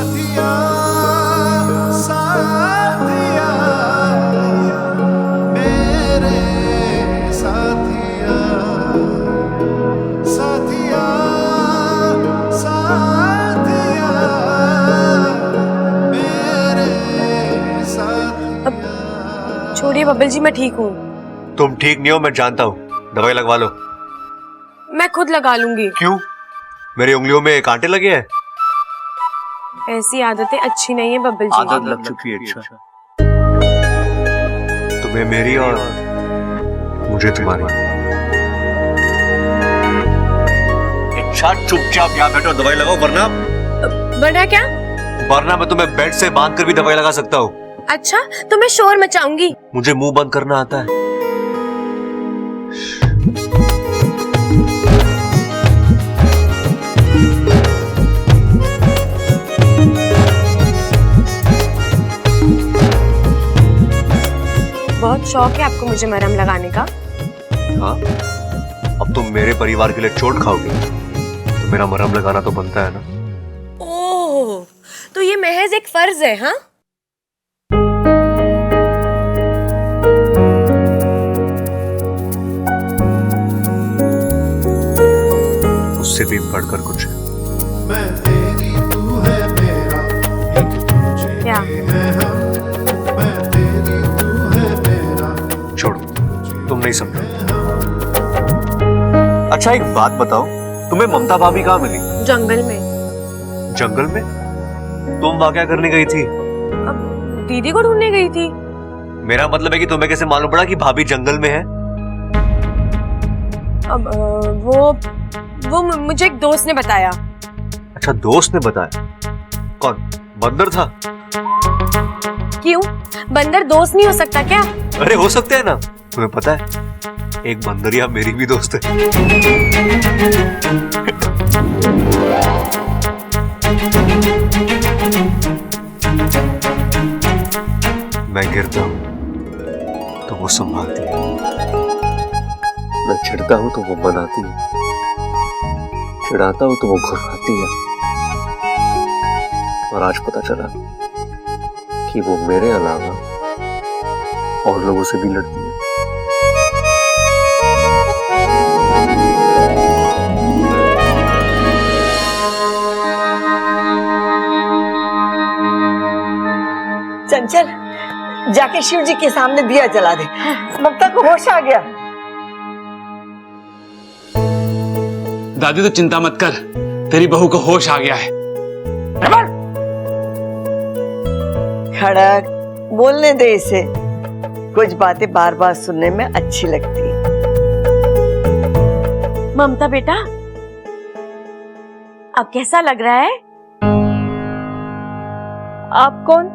साथिया साथिया मेरे साथिया साथिया साथिया मेरे साथिया। छोड़िए बब्बल जी, मैं ठीक हूँ। तुम ठीक नहीं हो, मैं जानता हूँ। दवाई लगवा लो। मैं खुद लगा लूंगी। क्यों? मेरी उंगलियों में कांटे लगे हैं? ऐसी आदतें अच्छी नहीं है बब्बल जी। आदत लग चुकी है। अच्छा, तुम्हें मेरी और मुझे तुम्हारी। अच्छा, चुपचाप यहाँ बैठो, दवाई लगाओ, वरना क्या? वरना मैं तुम्हें बेड से बांध कर भी दवाई लगा सकता हूँ। अच्छा, तो मैं शोर मचाऊंगी। मुझे मुंह बंद करना आता है। बहुत शौक है आपको मुझे मरहम लगाने का। हाँ, अब तुम मेरे परिवार के लिए चोट खाओगी तो मेरा मरहम लगाना तो बनता है ना। ओह, तो ये महज एक फर्ज है? हाँ, उससे भी बढ़कर कुछ है। मैं तेरी तू है मेरा, एक दूजे क्या? के हैं हम। मैं तेरी तू है मेरा। छोड़ो, तुम नहीं समझो। अच्छा, एक बात बताओ, तुम्हें ममता भाभी कहाँ मिली? जंगल में। जंगल में? तुम वहां क्या करने गई थी? अब दीदी को ढूंढने गई थी। मेरा मतलब है कि तुम्हें कैसे मालूम पड़ा कि भाभी जंगल में है? अब वो मुझे एक दोस्त ने बताया। अच्छा, दोस्त ने बताया? कौन? बंदर था? क्यों? बंदर दोस्त नहीं हो सकता क्या? अरे हो सकते है ना। तुम्हें पता है, एक बंदरिया मेरी भी दोस्त है। मैं गिरता हूं तो वो संभालती है, मैं चिढ़ता हूं तो वो मनाती है, चिढ़ाता हूं तो वो घुराती है। और आज पता चला कि वो मेरे अलावा और लोगों से भी लड़ती है। चंचल, जाके शिव जी के सामने दिया जला दे। ममता को होश आ गया। दादी तो चिंता मत कर, तेरी बहू को होश आ गया है। खड़क, बोलने दे इसे। कुछ बातें बार बार सुनने में अच्छी लगती है। ममता बेटा, अब कैसा लग रहा है? आप कौन?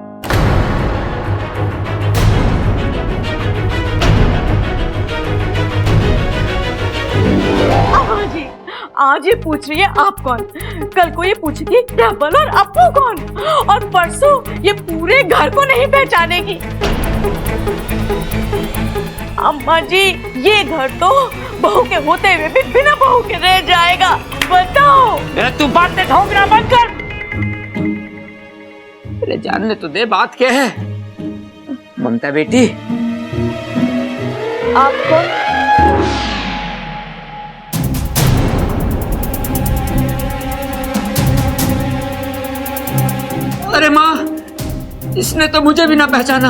आज ये पूछ रही है आप कौन, कल को ये पूछेगी प्रबल और अपू कौन, और परसों ये पूरे घर को नहीं पहचानेगी। अम्मा जी, ये घर तो बहू के होते हुए भी बिना बहू के रह जाएगा। बताओ। मेरा तू बातें ठोकना बंद कर। अरे जानने तो दे बात क्या है। ममता बेटी, आप कौन? अरे माँ, इसने तो मुझे भी ना पहचाना,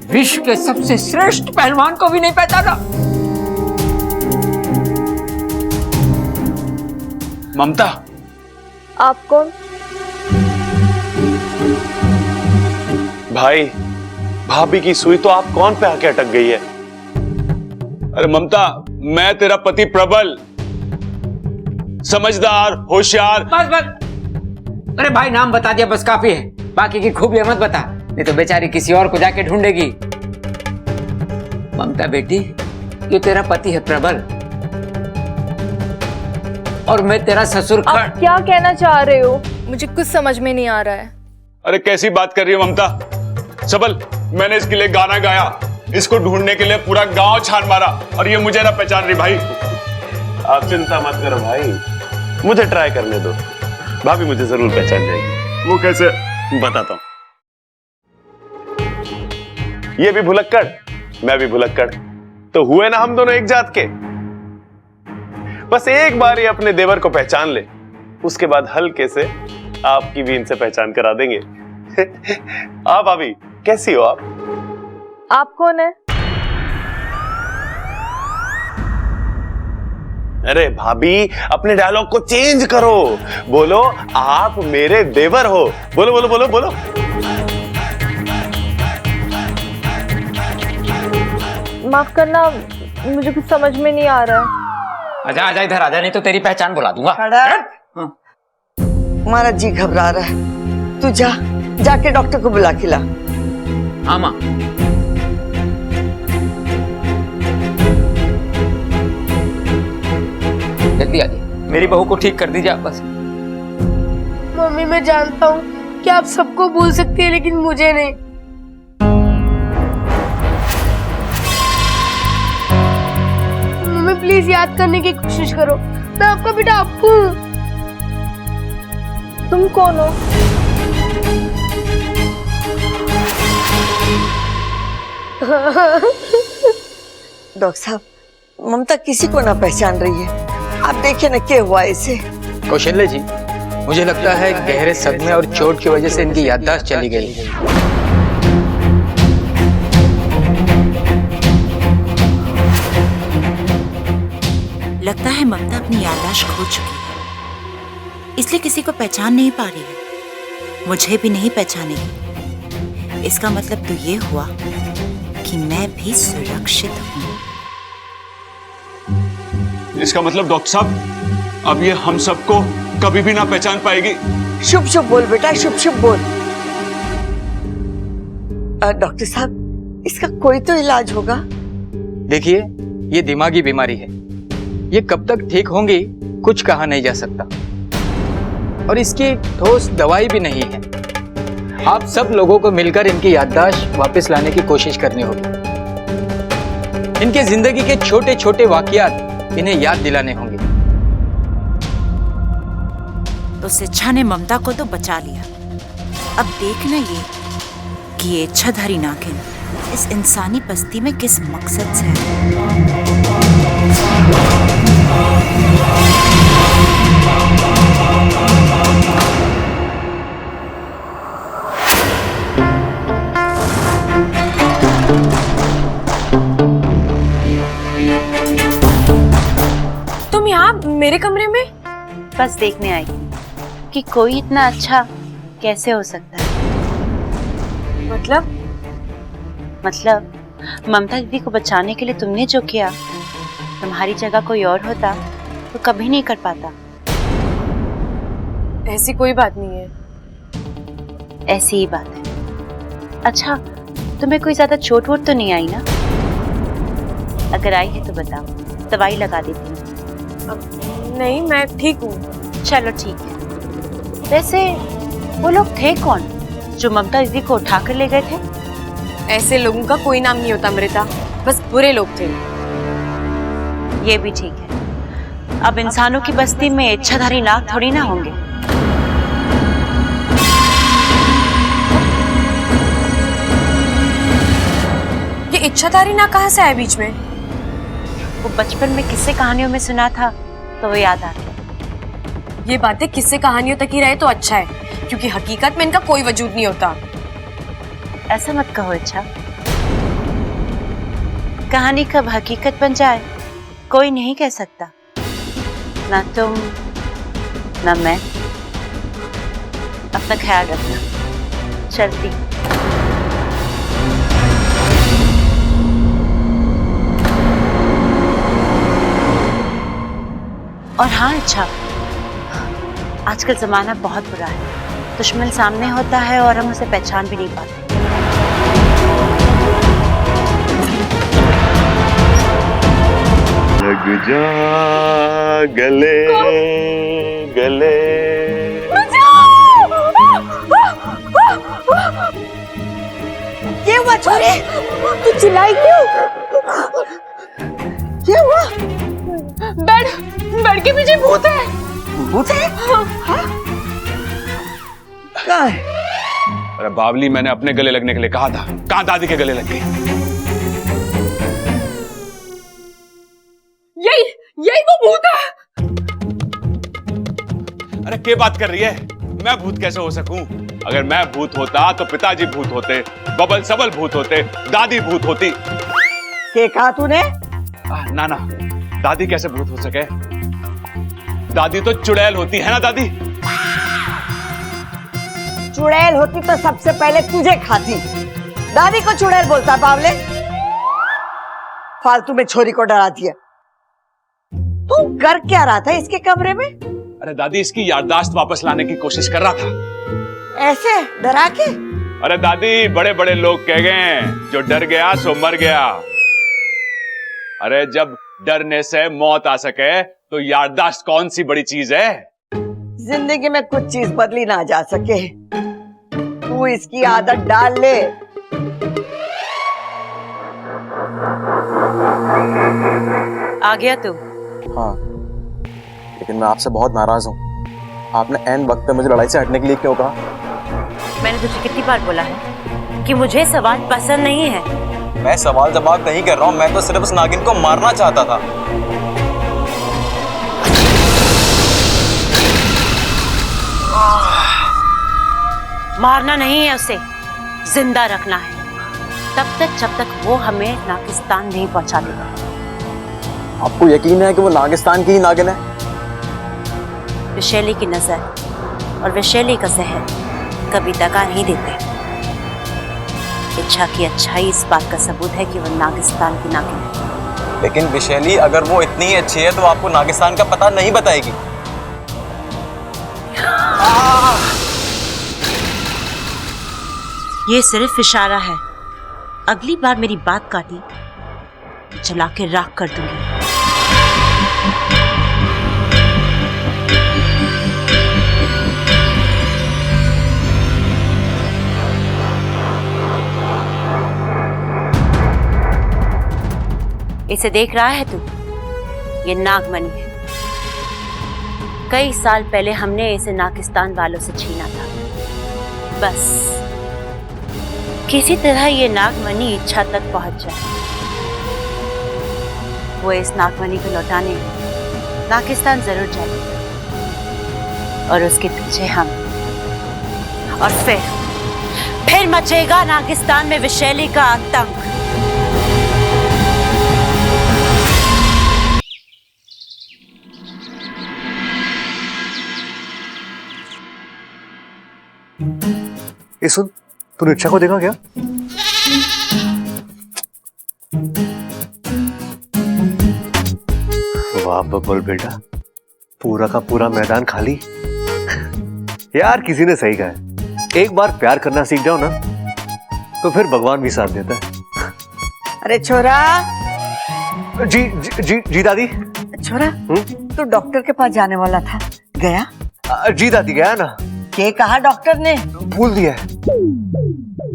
विश्व के सबसे श्रेष्ठ पहलवान को भी नहीं पहचाना। ममता, आप कौन? भाई, भाभी की सुई तो आप कौन पे आके अटक गई है। अरे ममता, मैं तेरा पति प्रबल, समझदार, होशियार। बस बस, अरे भाई नाम बता दिया बस काफी है, बाकी की खूबियां मत बता, नहीं तो बेचारी किसी और को जाके ढूंढेगी। ममता बेटी, ये तेरा पति है प्रबल, और मैं तेरा ससुर। आप क्या कहना चाह रहे हो? मुझे कुछ समझ में नहीं आ रहा है। अरे कैसी बात कर रही हो ममता। सबल, मैंने इसके लिए गाना गाया, इसको ढूंढने के लिए पूरा गांव छान मारा, और ये मुझे ना पहचान रही। भाई आप चिंता मत करो भाई, मुझे ट्राई करने दो, भाभी मुझे जरूर पहचान जाएगी। वो कैसे? बताता हूं। ये भी भुलक्कड़, मैं भी भुलक्कड़, तो हुए ना हम दोनों एक जात के। बस एक बार ही अपने देवर को पहचान ले, उसके बाद हल्के से आपकी भी इनसे पहचान करा देंगे। आप भाभी कैसी हो आप? आप कौन है? अरे भाभी अपने डायलॉग को चेंज करो, बोलो आप मेरे देवर हो। बोलो बोलो बोलो बोलो। माफ करना, मुझे कुछ समझ में नहीं आ रहा है। आजा आजा इधर आजा, नहीं तो तेरी पहचान बुला दूंगा। खड़ा। हमारा जी घबरा रहा है, तू जाके डॉक्टर को बुला के ला। हाँ माँ। जल्दी आ जाइए, मेरी बहू को ठीक कर दीजिए आप बस। मम्मी मैं जानता हूँ कि आप सबको भूल सकती है, लेकिन मुझे नहीं। मम्मी प्लीज याद करने की कोशिश करो, मैं आपका बेटा अप्पू हूँ। तुम कौन हो? डॉक्टर साहब, ममता किसी को ना पहचान रही है। आप देखिए ना क्या हुआ इसे। कौशल्य जी, मुझे लगता है गहरे सदमे और चोट की वजह से इनकी याददाश्त चली गई। लगता है ममता अपनी याददाश्त खो चुकी है, इसलिए किसी को पहचान नहीं पा रही है। मुझे भी नहीं पहचानेगी। इसका मतलब तो ये हुआ कि मैं भी सुरक्षित हूँ। इसका मतलब डॉक्टर साहब अब ये हम सबको कभी भी ना पहचान पाएगी। शुभ शुभ बोल बेटा, शुभ शुभ बोल। डॉक्टर साहब, इसका कोई तो इलाज होगा। देखिए, ये दिमागी बीमारी है, ये कब तक ठीक होंगी कुछ कहा नहीं जा सकता, और इसकी ठोस दवाई भी नहीं है। आप सब लोगों को मिलकर इनकी याददाश्त वापस लाने की कोशिश करनी होगी। इनके जिंदगी के छोटे छोटे वाकयात इन्हें याद दिलाने होंगे। तो इच्छा ने ममता को तो बचा लिया, अब देखना ये कि ये इच्छाधारी नागिन इस इंसानी बस्ती में किस मकसद से है। तुम यहाँ मेरे कमरे में? बस देखने आई कि कोई इतना अच्छा कैसे हो सकता है। मतलब ममता दीदी को बचाने के लिए तुमने जो किया, तुम्हारी जगह कोई और होता तो कभी नहीं कर पाता। ऐसी कोई बात नहीं है। ऐसी ही बात है। अच्छा, तुम्हें कोई ज्यादा चोट वोट तो नहीं आई ना? अगर आई है तो बताओ, दवाई लगा देती हूँ। नहीं, मैं ठीक हूँ। चलो ठीक है। वैसे वो लोग थे कौन जो ममता दीदी को उठा कर ले गए थे? ऐसे लोगों का कोई नाम नहीं होता अमृता, बस बुरे लोग थे। ये भी ठीक है। अब इंसानों की बस्ती में इच्छाधारी नाग थोड़ी ना होंगे। ये इच्छाधारी नाग कहाँ से आया बीच में? वो बचपन में किस्से कहानियों में सुना था तो वो याद आ गया। ये बातें किस्से कहानियों तक ही रहे तो अच्छा है, क्योंकि हकीकत में इनका कोई वजूद नहीं होता। ऐसा मत कहो इच्छा, कहानी कब हकीकत बन जाए कोई नहीं कह सकता। ना तुम ना मैं। अपना ख्याल रखना। चलती। और हाँ अच्छा, आजकल जमाना बहुत बुरा है। दुश्मन सामने होता है और हम उसे पहचान भी नहीं पाते। लग जा गले गले। ये हुआ छोरे, तू चिल्लाई क्यों? क्या हुआ? बेड के पीछे भूत है। भूत है? हाँ? कहाँ है? अरे बावली, मैंने अपने गले लगने के लिए कहा था, कहाँ दादी के गले लग गई? यही वो भूत है। अरे क्या बात कर रही है? मैं भूत कैसे हो सकूं? अगर मैं भूत होता तो पिताजी भूत होते, बबल सबल भूत होते, दादी भूत होती। क्या कहा तूने? ना ना, दादी कैसे भूत हो सके? दादी तो चुड़ैल होती है ना दादी? चुड़ैल होती तो सबसे पहले तुझे खाती। दादी को चुड़ैल बोलता बावले? फालतू में छोरी को डरा दिया। तू कर क्या रहा था इसके कमरे में? अरे दादी, इसकी याददाश्त वापस लाने की कोशिश कर रहा था। ऐसे डरा के? अरे दादी, बड़े बड़े लोग कह गए, जो डर गया सो मर गया। अरे जब डरने से मौत आ सके तो याददाश्त कौन सी बड़ी चीज है? जिंदगी में कुछ चीज बदली ना जा सके। तू इसकी आदत डाल ले। आ गया तू? हाँ, लेकिन मैं आपसे बहुत नाराज हूँ। आपने ऐन वक्त पे मुझे लड़ाई से हटने के लिए क्यों कहा? मैंने तुझे कितनी बार बोला है कि मुझे सवाल पसंद नहीं है। मैं सवाल जवाब नहीं कर रहा हूँ, मैं तो सिर्फ उस नागिन को मारना चाहता था। मारना नहीं है उसे, जिंदा रखना है, तब तक जब तक वो हमें नागिस्तान नहीं पहुंचा देगा। आपको यकीन है कि वो नागिस्तान की ही नागिन है? विशैली की नजर और विशैली का जहर कभी दगा नहीं देते। इच्छा की अच्छाई इस बात का सबूत है कि वो नागिस्तान की नागिन है। लेकिन विशैली अगर वो इतनी ही अच्छी है तो आपको नागिस्तान का पता नहीं बताएगी। ये सिर्फ इशारा है। अगली बार मेरी बात काटी तो जला के राख कर दूंगी। इसे देख रहा है तू? ये नागमणि है। कई साल पहले हमने इसे नागिस्तान वालों से छीना था। बस किसी तरह ये नागमणि इच्छा तक पहुंच जाए। वो इस नागमणि को लौटाने नागिस्तान जरूर जाएगी और उसके पीछे हम। और फिर मचेगा नागिस्तान में विशैली का आतंक। ये सुन, तूने इच्छा को देखा क्या? वाह बबल बेटा, पूरा का पूरा मैदान खाली। यार किसी ने सही कहा है, एक बार प्यार करना सीख जाओ ना तो फिर भगवान भी साथ देता है। अरे छोरा। जी जी जी, जी दादी। छोरा, तू डॉक्टर के पास जाने वाला था, गया? जी दादी गया ना। क्या कहा डॉक्टर ने? भूल दिया।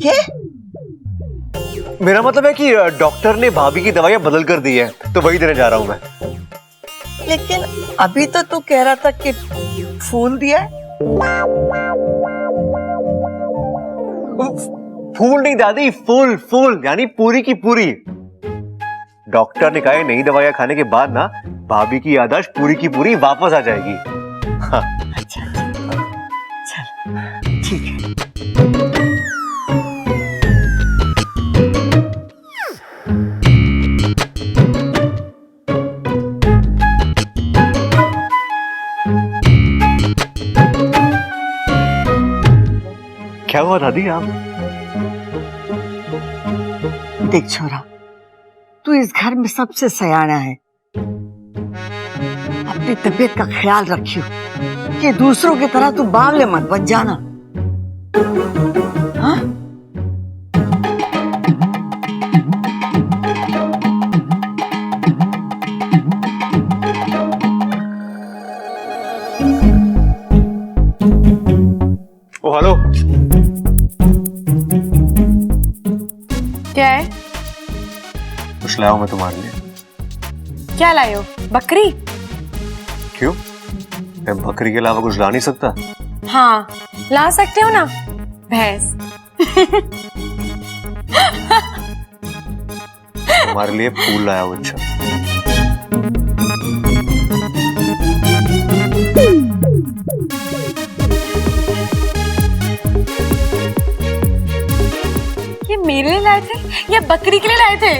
क्या? मेरा मतलब है कि डॉक्टर ने भाभी की दवाइयां बदल कर दी है, तो वही देने जा रहा हूं मैं। लेकिन अभी तो तू कह रहा था कि फूल दिया है। फूल नहीं दादी, फूल फूल यानी पूरी की पूरी। डॉक्टर ने कहा है नई दवाइयां खाने के बाद ना भाभी की याददाश्त पूरी की पूरी वापस आ जाएगी। हाँ। अच्छा, चल ठीक है। क्या हुआ दादी? आप देख छोरा, तू इस घर में सबसे सयाना है। अपनी तबीयत का ख्याल रखियो कि दूसरों की तरह तू बावले मत बन जाना। हाँ? ओ हेलो। क्या है? कुछ लाया हूं मैं तुम्हारे लिए। क्या लाए हो? बकरी? क्यों? मैं बकरी के अलावा कुछ ला नहीं सकता? हाँ, ला सकते हो ना भैंस। हमारे लिए फूल लाया वो। अच्छा ये मेरे लिए लाए थे या बकरी के लिए लाए थे?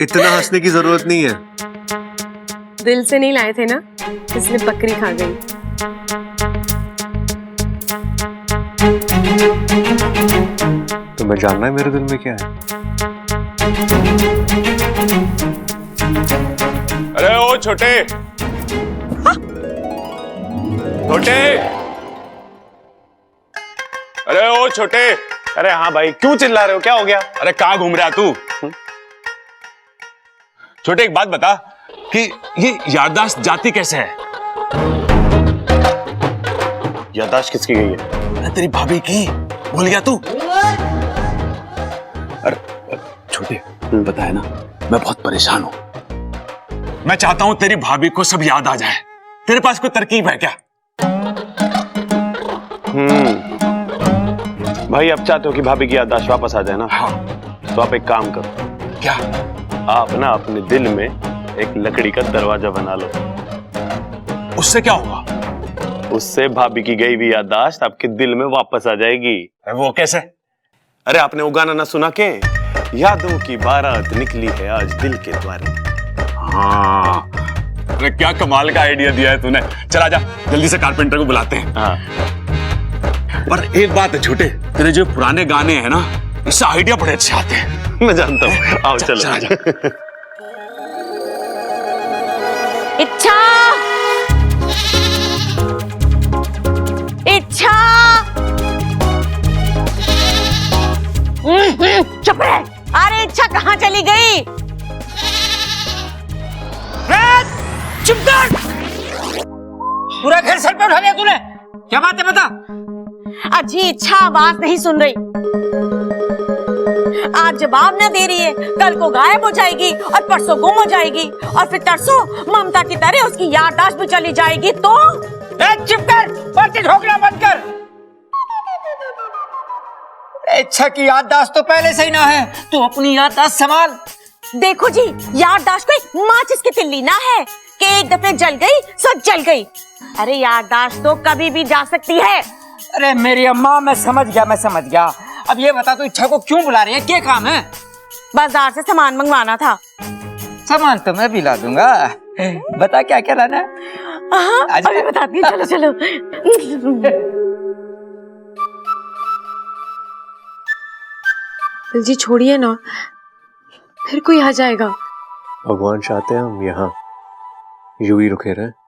इतना हंसने की जरूरत नहीं है। दिल से नहीं लाए थे ना, इसलिए बकरी खा गई। तुम्हें जानना है मेरे दिल में क्या है? अरे ओ छोटे छोटे, अरे ओ छोटे। अरे हाँ भाई, क्यों चिल्ला रहे हो, क्या हो गया? अरे कहाँ घूम रहा तू? छोटे एक बात बता कि ये याददाश्त जाती कैसे है? याददाश्त किसकी गई है? अरे तेरी भाभी की, भूल गया तू? अरे छोटे बताया ना, मैं बहुत परेशान हूं। मैं चाहता हूं तेरी भाभी को सब याद आ जाए। तेरे पास कोई तरकीब है क्या? भाई आप चाहते हो कि भाभी की याददाश्त वापस आ जाए ना? हाँ। तो आप एक काम करो। क्या? आप ना अपने दिल में एक लकड़ी का दरवाजा बना लो। उससे क्या होगा? उससे भाभी की गई हुई याददाश्त आपके दिल में वापस आ जाएगी। वो कैसे? अरे आपने वो गाना ना सुना के, यादों की बारात निकली है आज दिल के द्वारे। हाँ, अरे क्या कमाल का आइडिया दिया है तूने। चल आजा, जल्दी से कारपेंटर को बुलाते हैं। हाँ। पर एक बात है छोटे, तेरे जो पुराने गाने हैं ना, इससे आइडिया बड़े अच्छे आते हैं। मैं जानता हूँ। आओ चलो। इच्छा, इच्छा, चुप रहे। अरे इच्छा कहाँ चली गई? चुप कर! पूरा घर सर पे उठा लिया तूने। क्या बात है बता? अजी इच्छा आवाज नहीं सुन रही, आज जवाब न दे रही है, कल को गायब हो जाएगी और परसों गुम हो जाएगी और फिर तरसों ममता की तरह उसकी याददाश्त भी चली जाएगी। तो चुप कर, पर्ची ठोकना बंद कर। इच्छा की याददाश्त तो पहले से ही ना है, तू अपनी याददाश्त संभाल। देखो जी, याददाश्त कोई माचिस की तिल्ली ना है कि एक दफे जल गई सब जल गई। अरे याददाश्त तो कभी भी जा सकती है। अरे मेरी अम्मा, मैं समझ गया। अब ये बता तू इच्छा को क्यों बुला रही है, क्या काम है? बाजार से सामान मंगवाना था। सामान तो मैं भी ला दूंगा, बता क्या क्या लाना है? अभी बताती हूँ, चलो चलो। जी छोड़िए ना, फिर कोई आ जाएगा। भगवान चाहते हैं हम यहाँ यूं ही रुके रहे।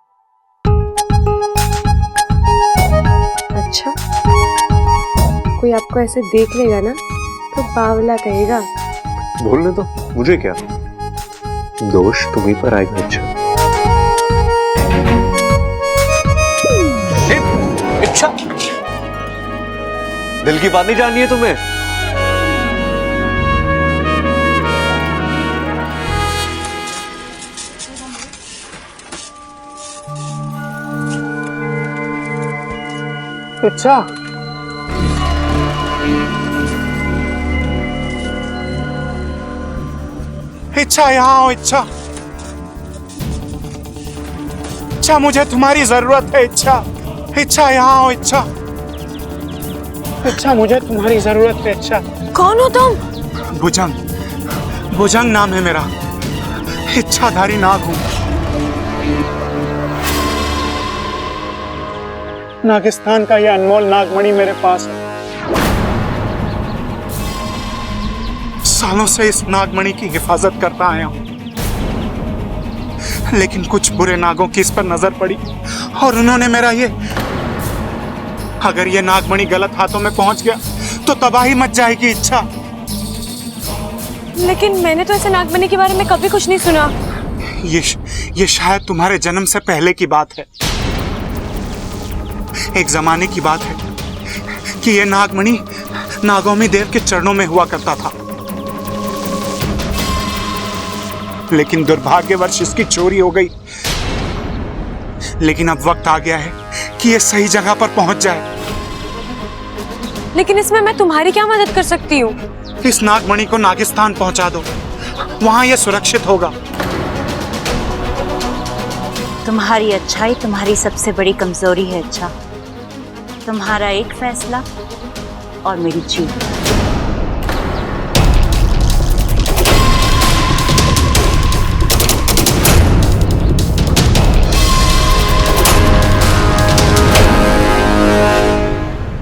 अच्छा, कोई आपको ऐसे देख लेगा ना तो बावला कहेगा। बोलने दो, मुझे क्या, दोष तुम्हीं पर आएगा। अच्छा इच्छा, दिल की बात नहीं जाननी है तुम्हें? इच्छा, इच्छा यहाँ आओ। इच्छा, इच्छा मुझे तुम्हारी जरूरत है। इच्छा, इच्छा यहाँ आओ। इच्छा, इच्छा मुझे तुम्हारी जरूरत है। इच्छा। कौन हो तुम? भुजंग, भुजंग नाम है मेरा, इच्छाधारी नाग हूं। नागिस्तान का यह अनमोल नागमणि मेरे पास है। सालों से इस नागमणि की हिफाजत करता आया हूं, लेकिन कुछ बुरे नागों की इस पर नजर पड़ी और उन्होंने मेरा अगर ये नागमणि गलत हाथों में पहुंच गया तो तबाही मच जाएगी। इच्छा, लेकिन मैंने तो ऐसे नागमणि के बारे में कभी कुछ नहीं सुना। ये शायद तुम्हारे जन्म से पहले की बात है। एक जमाने की बात है कि ये नागमणि नागौमी देव के चरणों में हुआ करता था, लेकिन दुर्भाग्यवश इसकी चोरी हो गई। लेकिन अब वक्त आ गया है कि ये सही जगह पर पहुंच जाए। लेकिन इसमें मैं तुम्हारी क्या मदद कर सकती हूँ? इस नागमणि को नागिस्तान पहुंचा दो, वहां यह सुरक्षित होगा। तुम्हारी अच्छाई तुम्हारी सबसे बड़ी कमजोरी है। अच्छा, तुम्हारा एक फैसला और मेरी जीत।